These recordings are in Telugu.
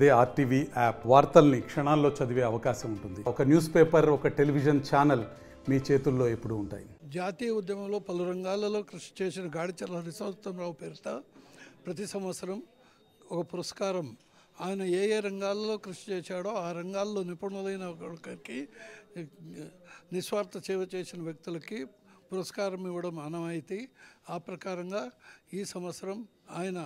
అదే ఆర్టీవీ యాప్ వార్తల్ని క్షణాల్లో చదివే అవకాశం ఉంటుంది. ఒక న్యూస్ పేపర్, ఒక టెలివిజన్ ఛానల్ మీ చేతుల్లో ఎప్పుడూ ఉంటాయి. జాతీయ ఉద్యమంలో పలు రంగాలలో కృషి చేసిన గాడిచర్ల హరిసోత్తమరావు పేరిట ప్రతి సంవత్సరం ఒక పురస్కారం, ఆయన ఏ ఏ రంగాల్లో కృషి చేశాడో ఆ రంగాల్లో నిపుణులైన ఒకరికి, నిస్వార్థ సేవ చేసిన వ్యక్తులకి పురస్కారం ఇవ్వడం ఆనవాయితీ. ఆ ప్రకారంగా ఈ సంవత్సరం ఆయన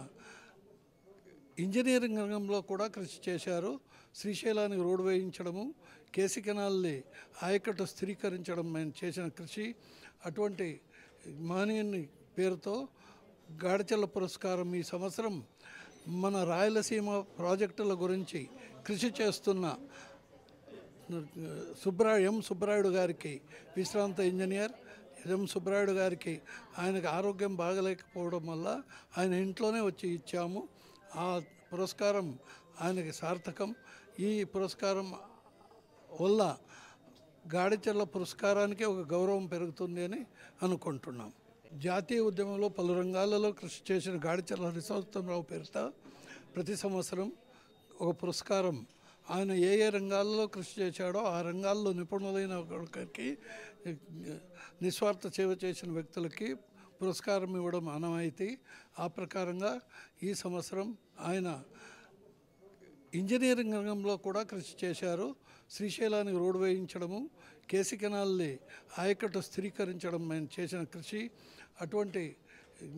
ఇంజనీరింగ్ రంగంలో కూడా కృషి చేశారు. శ్రీశైలానికి రోడ్డు వేయించడము, కేసీ కెనాల్ని ఆయకట్టు స్థిరీకరించడం ఆయన చేసిన కృషి. అటువంటి మహనీయుని పేరుతో గాడిచర్ల పురస్కారం ఈ సంవత్సరం మన రాయలసీమ ప్రాజెక్టుల గురించి కృషి చేస్తున్న సుబ్బరాయుడు గారికి, విశ్రాంత ఇంజనీర్ సుబ్బరాయుడు గారికి, ఆయనకు ఆరోగ్యం బాగలేకపోవడం వల్ల ఆయన ఇంట్లోనే వచ్చి ఇచ్చాము. ఆ పురస్కారం ఆయనకి సార్థకం. ఈ పురస్కారం వల్ల గాడిచర్ల పురస్కారానికి ఒక గౌరవం పెరుగుతుంది అని అనుకుంటున్నాం. జాతీయ ఉద్యమంలో పలు రంగాలలో కృషి చేసిన గాడిచర్ల హరిసోత్తమరావు పేరిట ప్రతి సంవత్సరం ఒక పురస్కారం, ఆయన ఏ ఏ రంగాల్లో కృషి చేశాడో ఆ రంగాల్లో నిపుణులైన ఒకరికి, నిస్వార్థ సేవ చేసిన వ్యక్తులకి పురస్కారం ఇవ్వడం ఆనవాయితీ. ఆ ప్రకారంగా ఈ సంవత్సరం ఆయన ఇంజనీరింగ్ రంగంలో కూడా కృషి చేశారు. శ్రీశైలానికి రోడ్డు వేయించడము, కేసీ కెనాల్ని ఆయకట్టు స్థిరీకరించడం ఆయన చేసిన కృషి. అటువంటి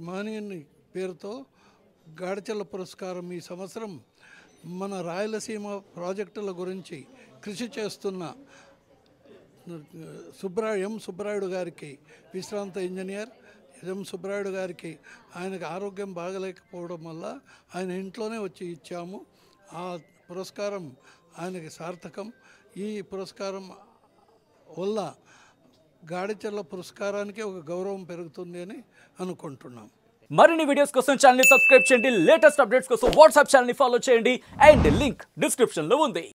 మహనీయుని పేరుతో గాడిచర్ల పురస్కారం ఈ సంవత్సరం మన రాయలసీమ ప్రాజెక్టుల గురించి కృషి చేస్తున్న సుబ్బరాయుడు గారికి, విశ్రాంత ఇంజనీర్ సుబ్బరాయుడు గారికి, ఆయనకు ఆరోగ్యం బాగలేకపోవడం వల్ల ఆయన ఇంట్లోనే వచ్చి ఇచ్చాము. ఆ పురస్కారం ఆయనకి సార్థకం. ఈ పురస్కారం వల్ల గాడిచర్ల పురస్కారానికి ఒక గౌరవం పెరుగుతుంది అని అనుకుంటున్నాం. మరిన్ని వీడియోస్ కోసం ఛానల్ ని సబ్స్క్రైబ్ చేయండి. లేటెస్ట్ అప్డేట్స్ కోసం వాట్సాప్ ఛానల్ ని ఫాలో చేయండి. అండ్ లింక్ డిస్క్రిప్షన్ లో ఉంది.